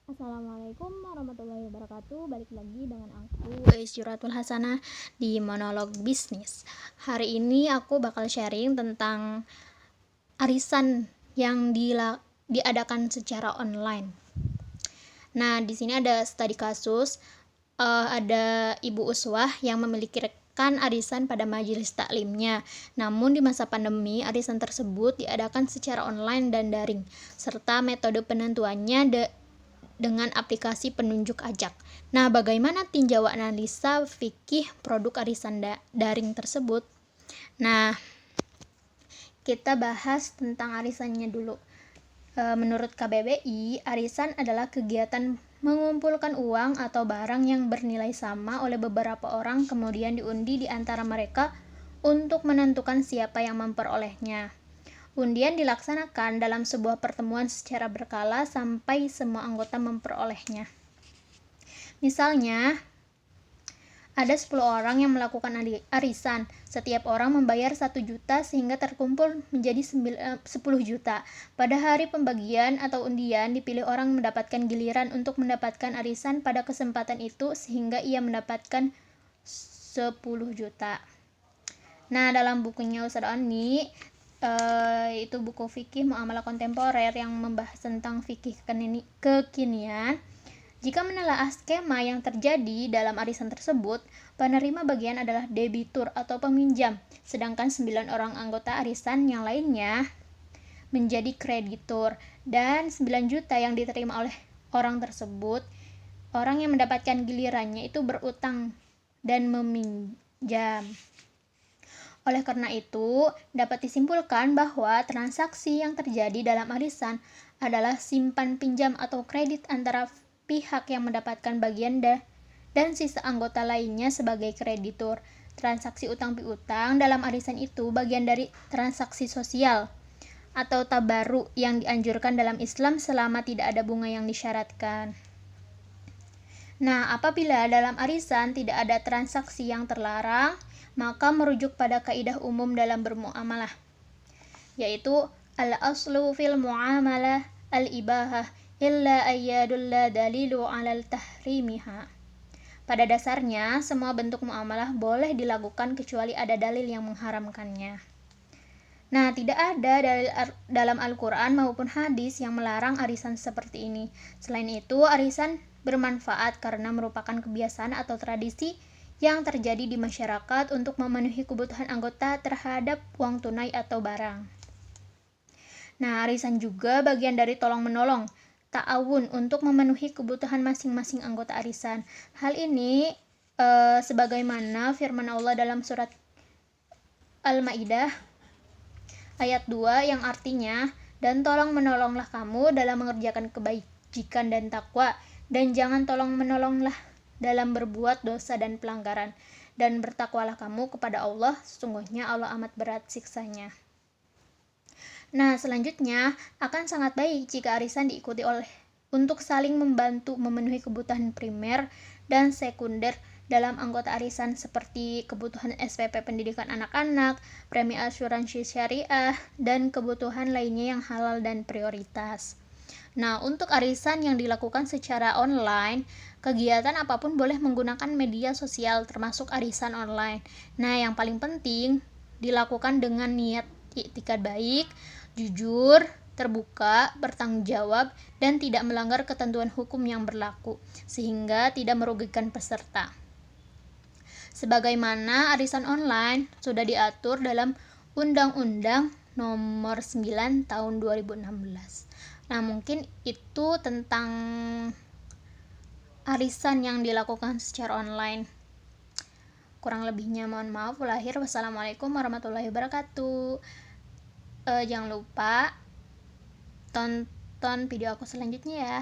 Assalamualaikum warahmatullahi wabarakatuh. Balik lagi dengan aku Isyuratul Hasanah di Monolog Bisnis. Hari ini aku bakal sharing tentang arisan yang diadakan secara online. Nah, di sini ada studi kasus, ada ibu uswah yang memiliki rekan arisan pada majelis taklimnya. Namun di masa pandemi, arisan tersebut diadakan secara online dan daring, serta metode penentuannya dengan aplikasi penunjuk ajak. Nah, bagaimana tinjau analisa fikih produk arisan daring tersebut? Nah, kita bahas tentang arisannya dulu. Menurut KBBI, arisan adalah kegiatan mengumpulkan uang atau barang yang bernilai sama oleh beberapa orang kemudian diundi di antara mereka untuk menentukan siapa yang memperolehnya. Undian dilaksanakan dalam sebuah pertemuan secara berkala sampai semua anggota memperolehnya. Misalnya, ada 10 orang yang melakukan arisan. Setiap orang membayar 1 juta sehingga terkumpul menjadi 10 juta. Pada hari pembagian atau undian, dipilih orang mendapatkan giliran untuk mendapatkan arisan pada kesempatan itu sehingga ia mendapatkan 10 juta. Nah, dalam bukunya Ustaz Oni, itu buku fikih muamalah kontemporer yang membahas tentang fikih kekinian. Jika menelaah skema yang terjadi dalam arisan tersebut, penerima bagian adalah debitur atau peminjam, sedangkan 9 orang anggota arisan yang lainnya menjadi kreditur, dan 9 juta yang diterima oleh orang tersebut, orang yang mendapatkan gilirannya itu berutang dan meminjam. Oleh karena itu, dapat disimpulkan bahwa transaksi yang terjadi dalam arisan adalah simpan pinjam atau kredit antara pihak yang mendapatkan bagian dan sisa anggota lainnya sebagai kreditur. Transaksi utang piutang dalam arisan itu bagian dari transaksi sosial atau tabarru yang dianjurkan dalam Islam selama tidak ada bunga yang disyaratkan. Nah, apabila dalam arisan tidak ada transaksi yang terlarang, maka merujuk pada kaidah umum dalam bermuamalah, yaitu al-aslu fil muamalah al-ibahah illa ayyadulla dalilu alal tahrimiha. Pada dasarnya, semua bentuk muamalah boleh dilakukan kecuali ada dalil yang mengharamkannya. Nah, tidak ada dalil dalam Al-Quran maupun hadis yang melarang arisan seperti ini. Selain itu, arisan bermanfaat karena merupakan kebiasaan atau tradisi yang terjadi di masyarakat untuk memenuhi kebutuhan anggota terhadap uang tunai atau barang. Nah, arisan juga bagian dari tolong-menolong, ta'awun untuk memenuhi kebutuhan masing-masing anggota arisan. Hal ini sebagaimana firman Allah dalam surat Al-Maidah ayat 2 yang artinya, dan tolong-menolonglah kamu dalam mengerjakan kebajikan dan takwa, dan jangan tolong-menolonglah dalam berbuat dosa dan pelanggaran, dan bertakwalah kamu kepada Allah, sesungguhnya Allah amat berat siksanya. Nah, selanjutnya akan sangat baik jika arisan diikuti untuk saling membantu memenuhi kebutuhan primer dan sekunder dalam anggota arisan seperti kebutuhan SPP pendidikan anak-anak, premi asuransi syariah, dan kebutuhan lainnya yang halal dan prioritas. Nah, untuk arisan yang dilakukan secara online, kegiatan apapun boleh menggunakan media sosial termasuk arisan online. Nah, yang paling penting dilakukan dengan niat iktikad baik, jujur, terbuka, bertanggung jawab, dan tidak melanggar ketentuan hukum yang berlaku, sehingga tidak merugikan peserta. Sebagaimana arisan online sudah diatur dalam Undang-Undang Nomor 9 Tahun 2016. Nah, mungkin itu tentang arisan yang dilakukan secara online. Kurang lebihnya mohon maaf. Wassalamualaikum warahmatullahi wabarakatuh. Jangan lupa tonton video aku selanjutnya ya.